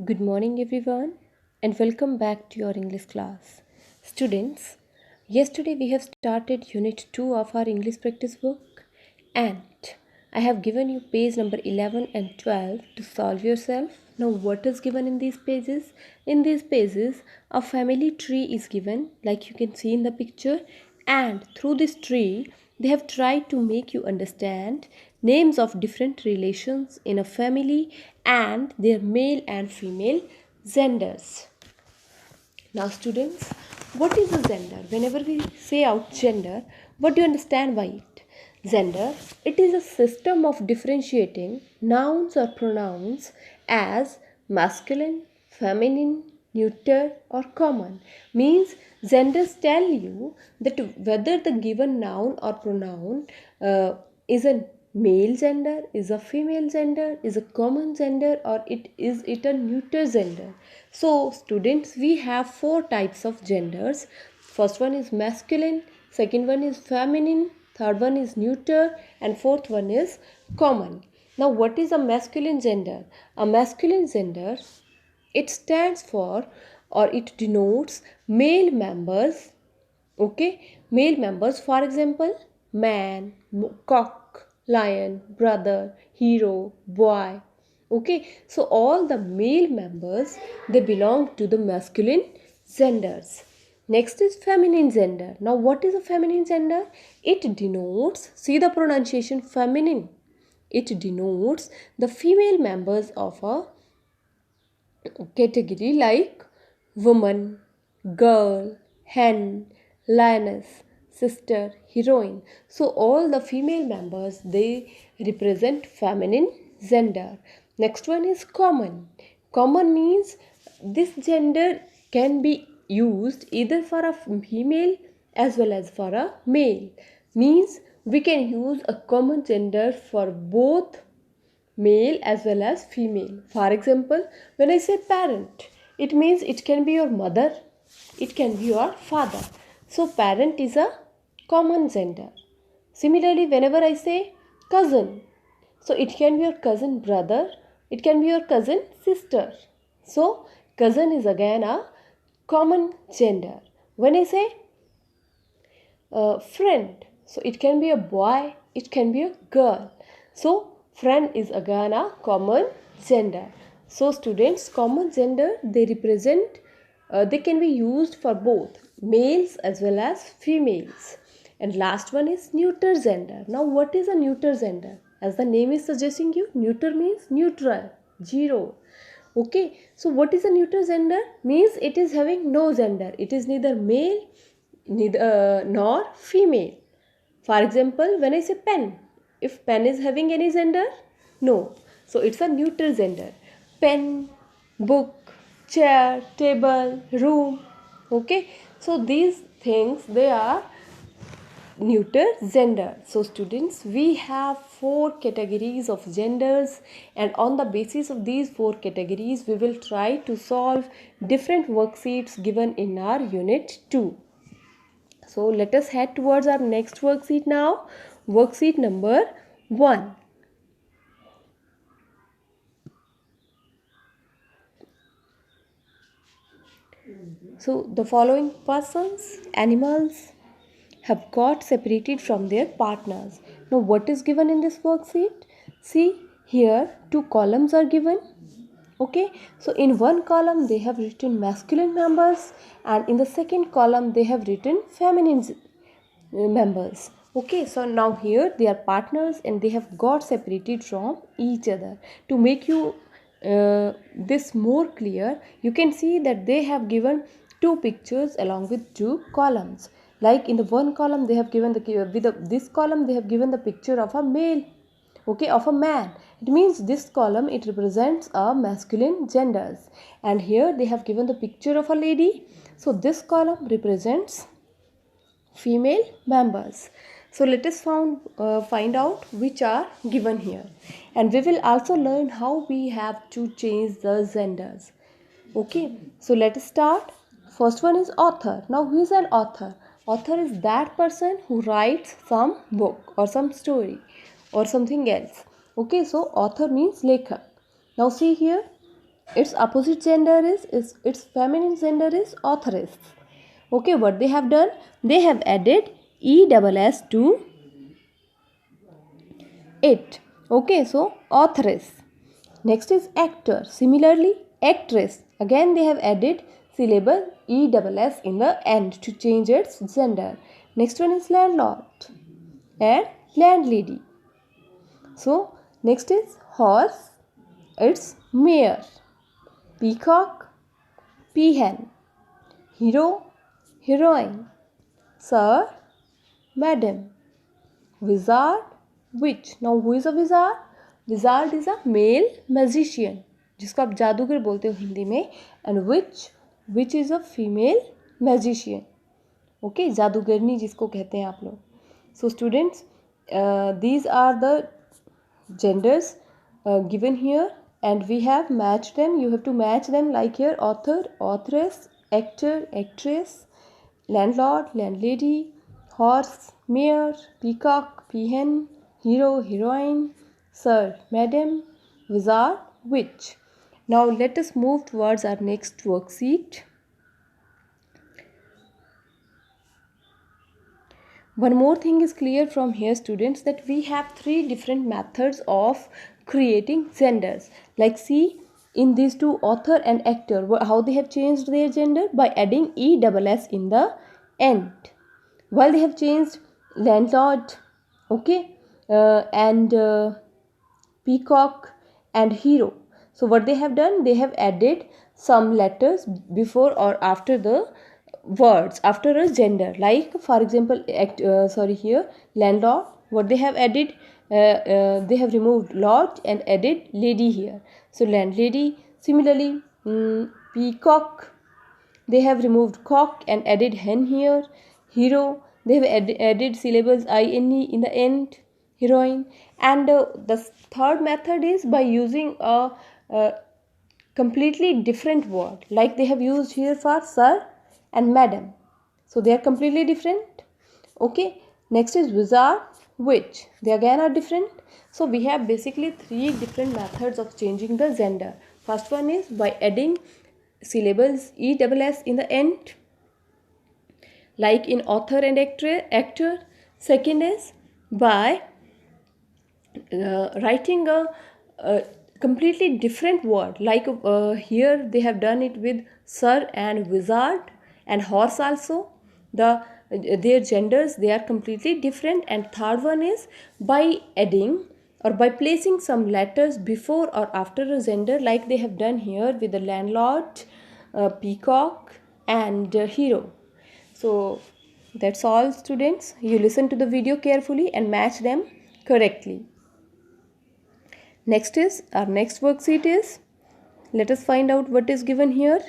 Good morning, everyone, and welcome back to your English class. Students, yesterday we have started Unit 2 of our English practice book, and I have given you page number 11 and 12 to solve yourself. Now, what is given in these pages? In these pages, a family tree is given, like you can see in the picture, and through this tree, they have tried to make you understand names of different relations in a family and their male and female genders. Now, students, what is a gender? Whenever we say out gender, what do you understand by it? Gender, it is a system of differentiating nouns or pronouns as masculine, feminine, neuter, or common. Means genders tell you that whether the given noun or pronoun is a male gender, is a female gender, is a common gender, or it a neuter gender. So students, we have four types of genders. First one is masculine, second one is feminine, third one is neuter, and fourth one is common. Now what is a masculine gender? A masculine gender, it stands for or it denotes male members. Okay, male members, for example, man, cock, lion, brother, hero, boy. Okay, so all the male members, they belong to the masculine genders. Next is feminine gender. Now what is a feminine gender? It denotes, see the pronunciation, feminine. It denotes the female members of a category like woman, girl, hen, lioness, sister, heroine. So all the female members, they represent feminine gender. Next one is common. Common means this gender can be used either for a female as well as for a male. Means we can use a common gender for both male as well as female. For example, when I say parent, it means it can be your mother, it can be your father. So parent is a common gender. Similarly, whenever I say cousin, so it can be your cousin brother, it can be your cousin sister. So cousin is again a common gender. When I say friend, so it can be a boy, it can be a girl. So friend is again a common gender. So students, common gender, they represent, they can be used for both males as well as females. And last one is neuter gender. Now what is a neuter gender? As the name is suggesting you, neuter means neutral, zero. Okay, so what is a neuter gender? Means it is having no gender. It is neither male neither nor female. For example, when I say pen, if pen is having any gender, no, so it's a neutral gender. Pen, book, chair, table, room. Okay, so these things, they are neuter gender. So students, we have four categories of genders, and on the basis of these four categories we will try to solve different worksheets given in our unit 2. So let us head towards our next worksheet now. Worksheet number 1. So the following persons, animals have got separated from their partners. Now what is given in this worksheet? See here two columns are given. Okay, so in one column they have written masculine members, and in the second column they have written feminine members. Okay, so now here they are partners and they have got separated from each other. To make you this more clear, you can see that they have given two pictures along with two columns. Like in the one column they have given this column they have given the picture of a male, okay, of a man. It means this column, it represents a masculine genders, and here they have given the picture of a lady, so this column represents female members. So let us find out which are given here, and we will also learn how we have to change the genders. Okay, so let us start. First one is author. Now who is an author? Author is that person who writes some book or some story or something else. Okay, so author means lekhak. Now see here, its opposite gender is its feminine gender is authoress. Okay, what they have done? They have added ESS to it. Okay, so authoress. Next is actor. Similarly, actress. Again, they have added syllable ESS in the end to change its gender. Next one is landlord and landlady. So, next is horse. It's mare. Peacock, peahen. Hero, heroine. Sir, madam. Wizard, witch. Now who is a wizard? Wizard is a male magician, जिसको आप जादूगर बोलते हो हिंदी में. And witch is a female magician. Okay, जादूगरनी जिसको कहते हैं आप लोग. So students, these are the genders given here, and we have matched them. You have to match them like here: author, authoress, actor, actress, landlord, landlady, horse, mare, peacock, peahen, hero, heroine, sir, madam, wizard, witch. Now let us move towards our next worksheet. One more thing is clear from here, students, that we have three different methods of creating genders. Like see, in these two, author and actor, how they have changed their gender? By adding ESS in the end. While they have changed landlord, okay, and peacock and hero. So what they have done? They have added some letters before or after the words, after a gender. Like for example, here landlord. What they have added? They have removed lord and added lady here. So landlady. Similarly, peacock. They have removed cock and added hen here. Hero. They have added syllables ine in the end. Heroine. And the third method is by using a completely different word, like they have used here for sir and madam. So they are completely different. Okay, next is wizard, witch. They again are different. So we have basically three different methods of changing the gender. First one is by adding syllables ESS in the end, like in author and actor. Second is by writing a completely different word, like here they have done it with sir and wizard and horse also. Their genders, they are completely different. And third one is by adding or by placing some letters before or after a gender, like they have done here with the landlord, peacock and hero. So that's all, students. You listen to the video carefully and match them correctly. Next is our next worksheet is, let us find out what is given here.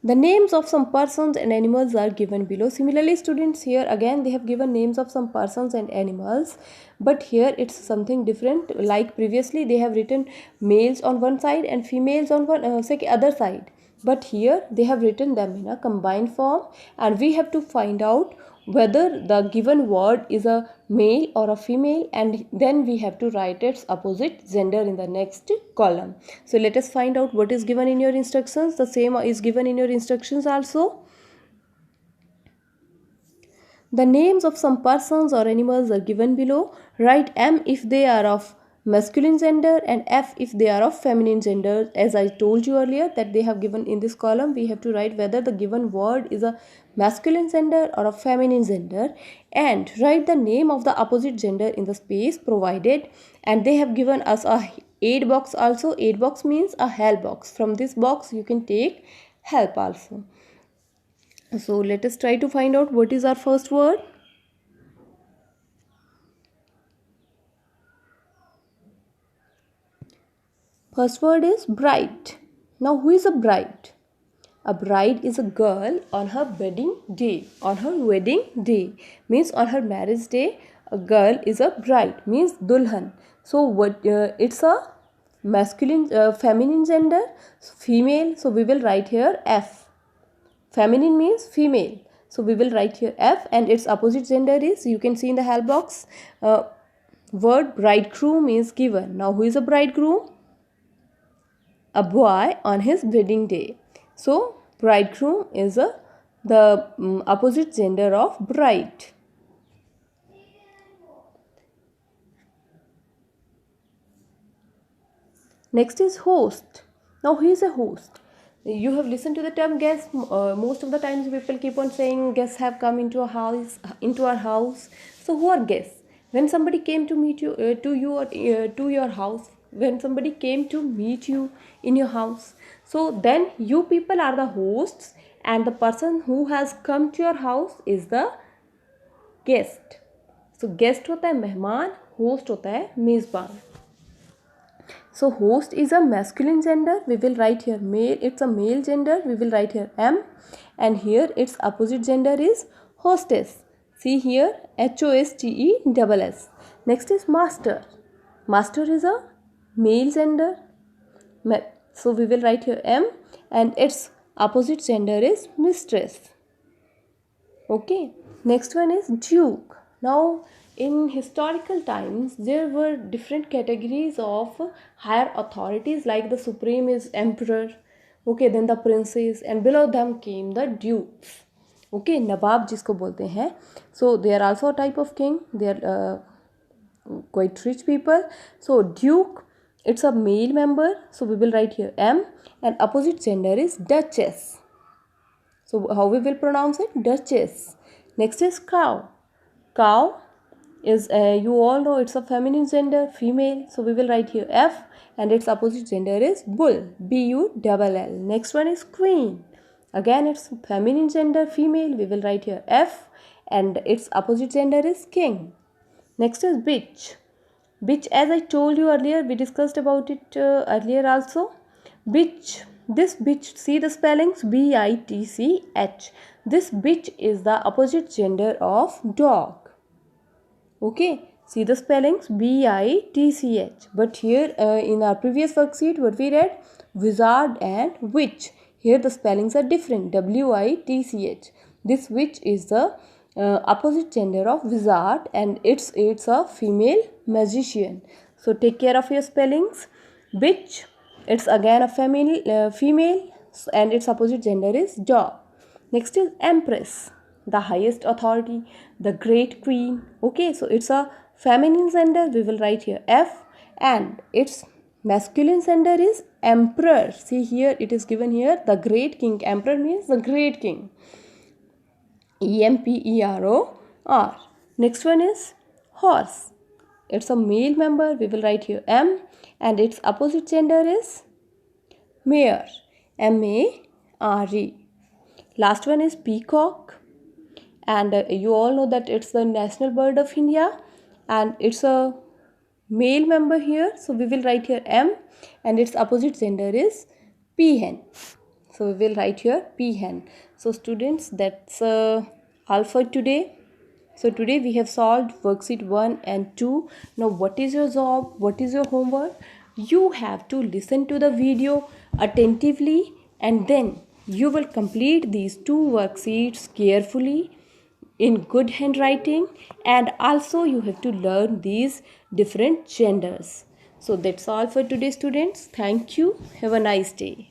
The names of some persons and animals are given below. Similarly, students, here again they have given names of some persons and animals, but here it's something different. Like previously they have written males on one side and females on one other side, but here they have written them in a combined form, and we have to find out whether the given word is a male or a female, and then we have to write its opposite gender in the next column. So let us find out what is given in your instructions. The same is given in your instructions also. The names of some persons or animals are given below. Write M if they are of masculine gender and F if they are of feminine gender. As I told you earlier that they have given in this column, we have to write whether the given word is a masculine gender or a feminine gender, and write the name of the opposite gender in the space provided. And they have given us a aid box also. Aid box means a help box. From this box you can take help also. So let us try to find out what is our first word. First word is bride. Now who is a bride? A bride is a girl on her wedding day. On her wedding day means on her marriage day, a girl is a bride, means dulhan. So what it's a masculine, feminine gender, female. So we will write here F. Feminine means female. So we will write here F, and its opposite gender is, you can see in the help box, word bridegroom is given. Now who is a bridegroom? A boy on his wedding day. So bridegroom is the opposite gender of bride. Next is host. Now who is a host? You have listened to the term guest. Most of the times people keep on saying guests have come into our house. So who are guests? When somebody came to meet you, to you or to your house, when somebody came to meet you in your house, so then you people are the hosts, and the person who has come to your house is the guest. So guest होता है मेहमान, host होता है मेजबान. So host is a masculine gender. We will write here male. It's a male gender. We will write here M, and here its opposite gender is hostess. See here HOSTESS. Next is master. Master is a male gender. So we will write here M, and its opposite gender is mistress. Okay. Next one is duke. Now in historical times there were different categories of higher authorities, like the supreme is emperor, okay, then the princes, and below them came the dukes. Okay, नवाब जिसको बोलते हैं. So they are also a type of king. They are quite rich people. So duke, it's a male member, so we will write here M, and opposite gender is duchess. So how we will pronounce it? Duchess. Next is cow. Cow is, you all know, it's a feminine gender, female. So we will write here F, and its opposite gender is bull, BULL. Next one is queen. Again, it's feminine gender, female. We will write here F, and its opposite gender is king. Next is bitch. Bitch, as I told you earlier, we discussed about it earlier also. Bitch. This bitch, see the spellings, BITCH. This bitch is the opposite gender of dog. Okay, see the spellings, BITCH. But here in our previous worksheet, what we read, wizard and witch. Here the spellings are different, WITCH. This witch is the opposite gender of wizard, and it's a female magician. So take care of your spellings. Bitch, it's again a female, and its opposite gender is dog. Next is empress, the highest authority, the great queen. Okay, so it's a feminine gender. We will write here F, and its masculine gender is emperor. See here, it is given here the great king. Emperor means the great king. EMPEROR. Next one is horse. It's a male member. We will write here M, and its opposite gender is mare, MARE. Last one is peacock, and you all know that it's the national bird of India, and it's a male member here. So we will write here M, and its opposite gender is peahen. So we will write here peahen. So students, that's all for today. So today we have solved worksheet 1 and 2. Now what is your job? What is your homework? You have to listen to the video attentively, and then you will complete these 2 worksheets carefully in good handwriting, and also you have to learn these different genders. So that's all for today, students. Thank you. Have a nice day.